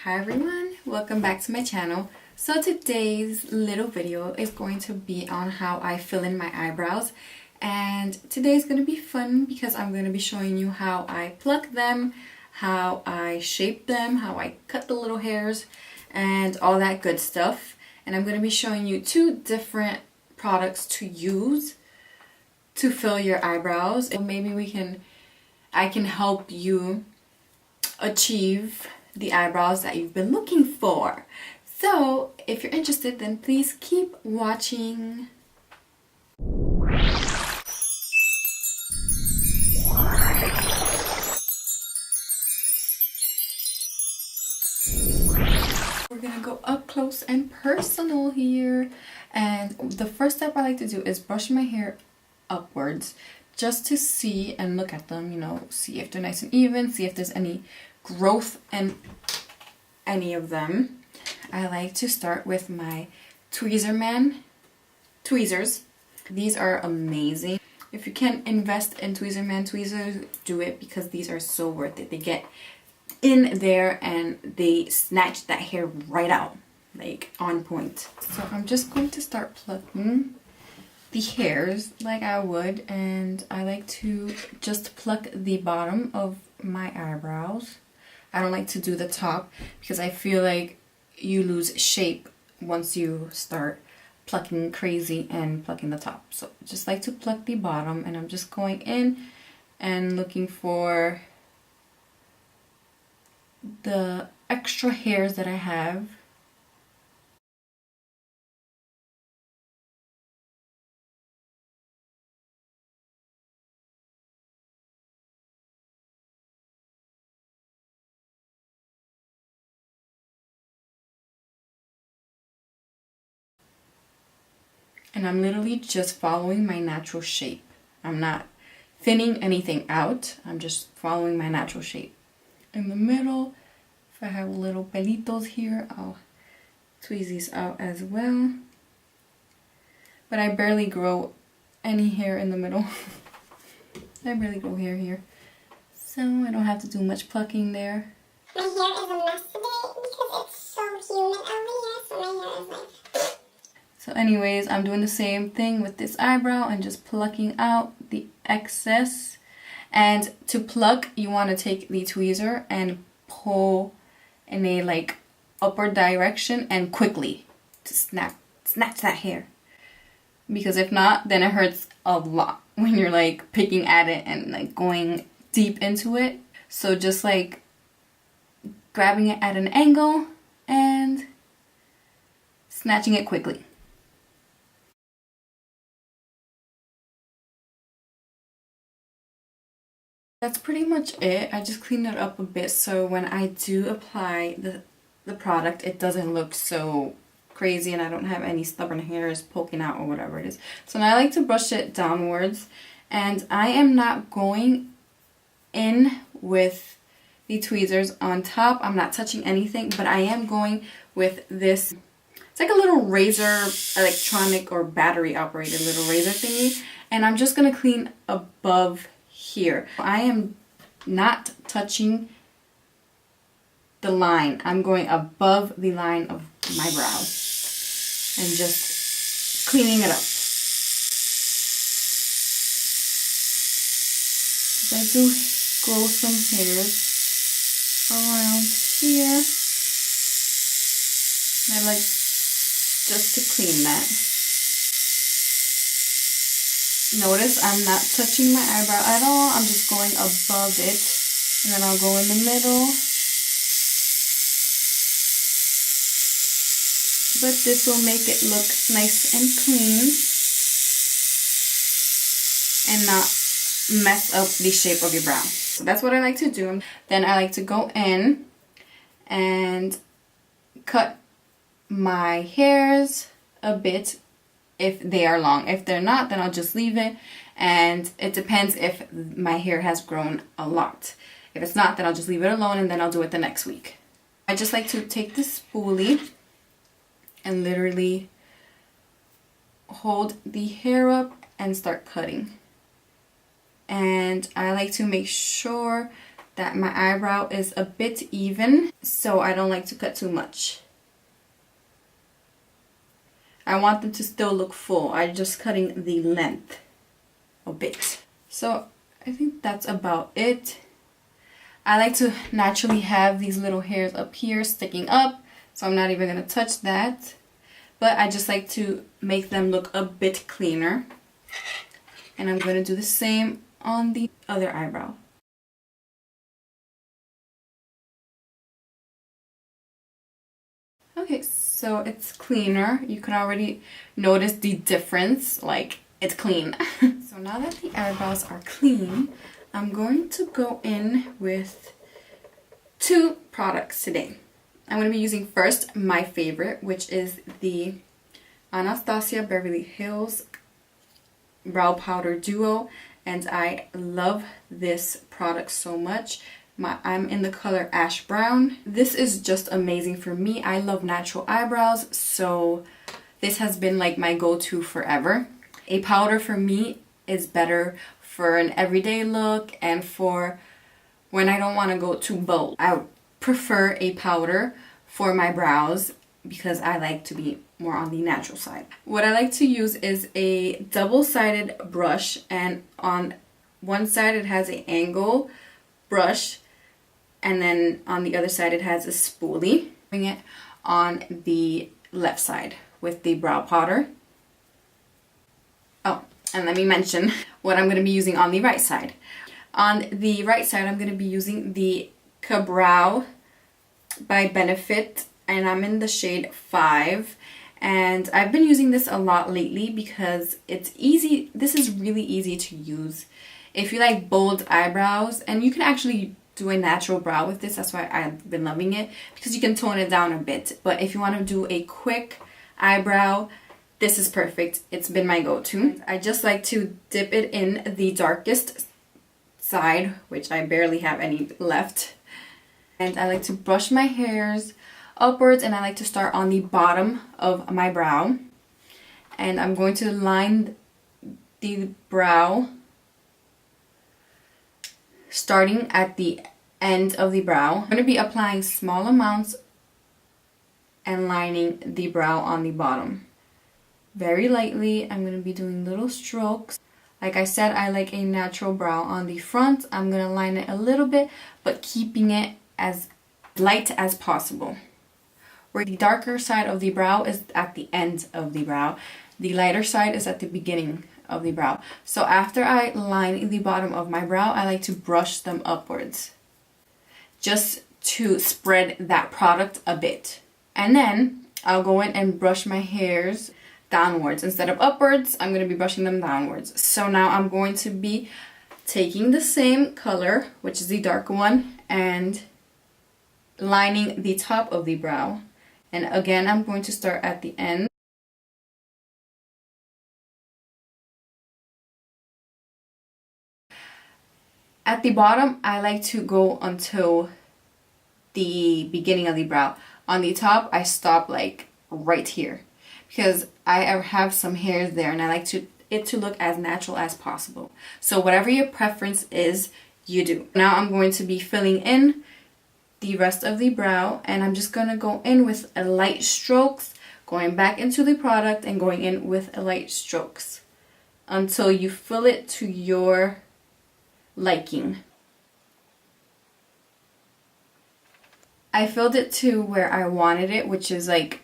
Hi everyone, welcome back to my channel. So today's little video is going to be on how I fill in my eyebrows, and today is going to be fun because I'm going to be showing you how I pluck them, how I shape them, how I cut the little hairs and all that good stuff. And I'm going to be showing you two different products to use to fill your eyebrows, and maybe I can help you achieve the eyebrows that you've been looking for. So if you're interested, then please keep watching. We're gonna go up close and personal here, and the first step I like to do is brush my hair upwards just to see and look at them, see if they're nice and even, see if there's any growth in any of them. I like to start with my Tweezers. These are amazing. If you can invest in tweezers, do it, because these are so worth it. They get in there and they snatch that hair right out, like on point. So I'm just going to start plucking the hairs like I would, and I like to just pluck the bottom of my eyebrows. I don't like to do the top because I feel like you lose shape once you start plucking crazy and plucking the top. So just like to pluck the bottom, and I'm just going in and looking for the extra hairs that I have. And I'm literally just following my natural shape. I'm not thinning anything out. I'm just following my natural shape. In the middle, if I have little pelitos here, I'll tweeze these out as well. But I barely grow any hair in the middle. I barely grow hair here. So I don't have to do much plucking there. My hair is a mess today because it's so humid over here, so my hair is like... So anyways, I'm doing the same thing with this eyebrow and just plucking out the excess. And to pluck, you want to take the tweezer and pull in a like upward direction and quickly to snatch that hair. Because if not, then it hurts a lot when you're like picking at it and like going deep into it. So just like grabbing it at an angle and snatching it quickly. That's pretty much it. I just cleaned it up a bit so when I do apply the product, it doesn't look so crazy and I don't have any stubborn hairs poking out or whatever it is. So now I like to brush it downwards, and I am not going in with the tweezers on top. I'm not touching anything, but I am going with this. It's like a little razor, electronic or battery operated little razor thingy, and I'm just going to clean above here. I am not touching the line. I'm going above the line of my brow and just cleaning it up. I do grow some hairs around here, and I like just to clean that. Notice I'm not touching my eyebrow at all. I'm just going above it, and then I'll go in the middle. But this will make it look nice and clean and not mess up the shape of your brow. So that's what I like to do. Then I like to go in and cut my hairs a bit if they are long. If they're not, then I'll just leave it, and it depends if my hair has grown a lot. If it's not, then I'll just leave it alone, and then I'll do it the next week. I just like to take the spoolie and literally hold the hair up and start cutting. And I like to make sure that my eyebrow is a bit even, so I don't like to cut too much. I want them to still look full. I'm just cutting the length a bit. So I think that's about it. I like to naturally have these little hairs up here sticking up, so I'm not even going to touch that. But I just like to make them look a bit cleaner. And I'm going to do the same on the other eyebrow. Okay, so it's cleaner. You can already notice the difference, like it's clean. So now that the eyebrows are clean, I'm going to go in with 2 products today. I'm going to be using first my favorite, which is the Anastasia Beverly Hills Brow Powder Duo, and I love this product so much. I'm in the color Ash Brown. This is just amazing for me. I love natural eyebrows, so this has been like my go-to forever. A powder for me is better for an everyday look and for when I don't want to go too bold. I prefer a powder for my brows because I like to be more on the natural side. What I like to use is a double-sided brush, and on one side it has an angle brush, and then on the other side it has a spoolie. Bring it on the left side with the brow powder. Oh, and let me mention what I'm going to be using on the right side. On the right side I'm going to be using the Brow by Benefit, and I'm in the shade 5. And I've been using this a lot lately because it's easy. This is really easy to use if you like bold eyebrows, and you can actually do a natural brow with this. That's why I've been loving it, because you can tone it down a bit. But if you want to do a quick eyebrow, this is perfect. It's been my go-to. I just like to dip it in the darkest side, which I barely have any left. And I like to brush my hairs upwards, and I like to start on the bottom of my brow. And I'm going to line the brow starting at the end of the brow. I'm going to be applying small amounts and lining the brow on the bottom. Very lightly, I'm going to be doing little strokes. Like I said, I like a natural brow on the front. I'm going to line it a little bit, but keeping it as light as possible. Where the darker side of the brow is at the end of the brow, the lighter side is at the beginning of the brow. So after I line the bottom of my brow, I like to brush them upwards, just to spread that product a bit. And then I'll go in and brush my hairs downwards. Instead of upwards, I'm going to be brushing them downwards. So now I'm going to be taking the same color, which is the darker one, and lining the top of the brow. And again, I'm going to start at the end. At the bottom, I like to go until the beginning of the brow. On the top, I stop like right here, because I have some hairs there and I like it to look as natural as possible. So whatever your preference is, you do. Now I'm going to be filling in the rest of the brow, and I'm just going to go in with a light strokes, going back into the product and going in with a light strokes until you fill it to your liking. I filled it to where I wanted it, which is like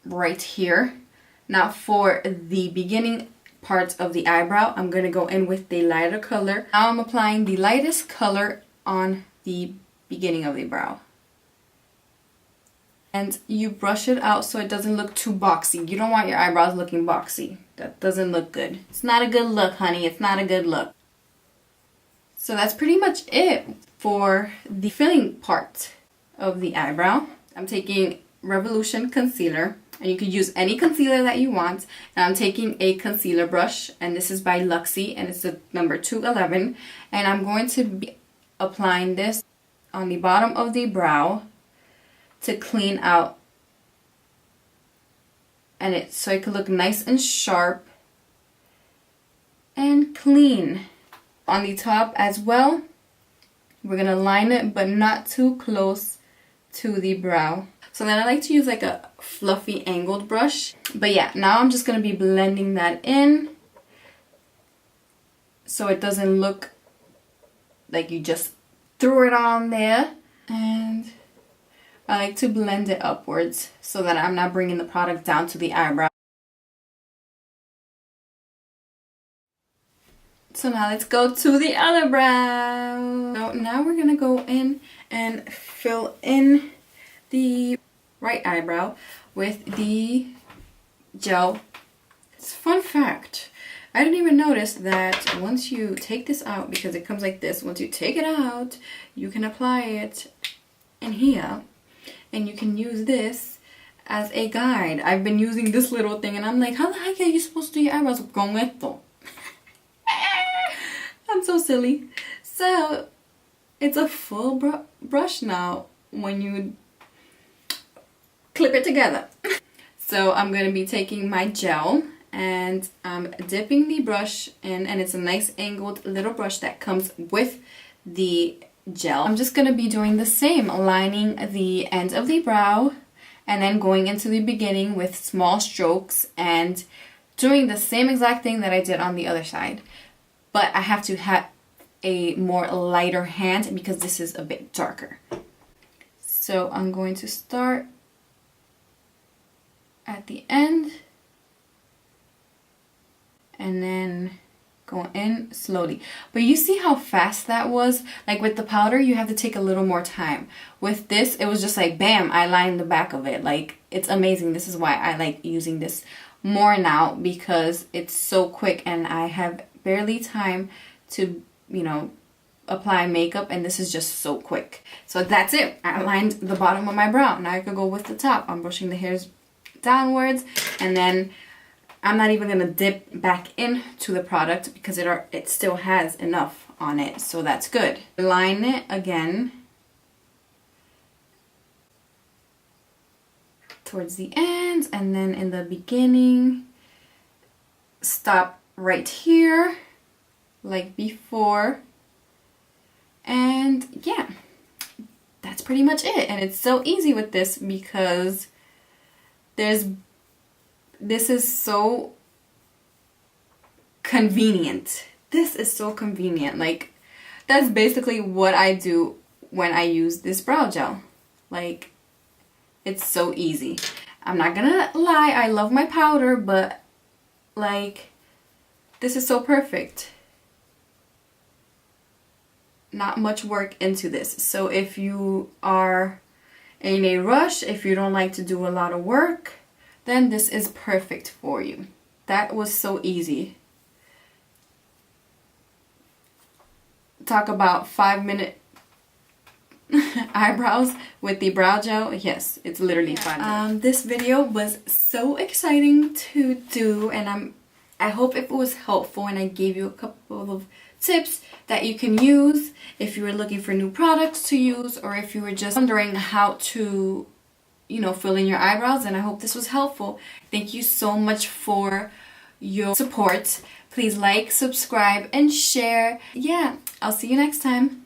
right here. Now for the beginning parts of the eyebrow, I'm going to go in with the lighter color. Now I'm applying the lightest color on the beginning of the brow. And you brush it out so it doesn't look too boxy. You don't want your eyebrows looking boxy. That doesn't look good. It's not a good look, honey. It's not a good look. So that's pretty much it for the filling part of the eyebrow. I'm taking Revolution concealer, and you could use any concealer that you want. And I'm taking a concealer brush, and this is by Luxie, and it's the number 211. And I'm going to be applying this on the bottom of the brow to clean out, and so it could look nice and sharp and clean. On the top as well, We're gonna line it, but not too close to the brow. So then I like to use like a fluffy angled brush. But yeah, now I'm just gonna be blending that in so it doesn't look like you just threw it on there. And I like to blend it upwards so that I'm not bringing the product down to the eyebrow. So now let's go to the other brow. So now we're gonna go in and fill in the right eyebrow with the gel. It's a fun fact. I didn't even notice that once you take this out, because it comes like this, once you take it out, you can apply it in here. And you can use this as a guide. I've been using this little thing and I'm like, how the heck are you supposed to do your eyebrows con esto? I'm so silly. So it's a full brush now when you clip it together. So I'm going to be taking my gel and I'm dipping the brush in, and it's a nice angled little brush that comes with the gel. I'm just going to be doing the same, lining the end of the brow and then going into the beginning with small strokes and doing the same exact thing that I did on the other side. But I have to have a more lighter hand because this is a bit darker. So I'm going to start at the end and then go in slowly. But you see how fast that was? Like with the powder, you have to take a little more time. With this, it was just like, bam, I lined the back of it. Like, it's amazing. This is why I like using this more now, because it's so quick and I have barely time to, you know, apply makeup, and this is just so quick. So that's it. I lined the bottom of my brow. Now I could go with the top. I'm brushing the hairs downwards, and then I'm not even gonna dip back into the product because it still has enough on it, so that's good. Line it again towards the ends, and then in the beginning stop right here like before. And yeah, that's pretty much it. And it's so easy with this because this is so convenient. This is so convenient. Like, that's basically what I do when I use this brow gel. Like, it's so easy. I'm not gonna lie, I love my powder, but like, this is so perfect. Not much work into this. So if you are in a rush, if you don't like to do a lot of work, then this is perfect for you. That was so easy. Talk about 5-minute eyebrows with the brow gel. Yes, it's literally 5 minutes. This video was so exciting to do, and I hope it was helpful and I gave you a couple of tips that you can use if you were looking for new products to use, or if you were just wondering how to, you know, fill in your eyebrows. And I hope this was helpful. Thank you so much for your support. Please like, subscribe, and share. Yeah, I'll see you next time.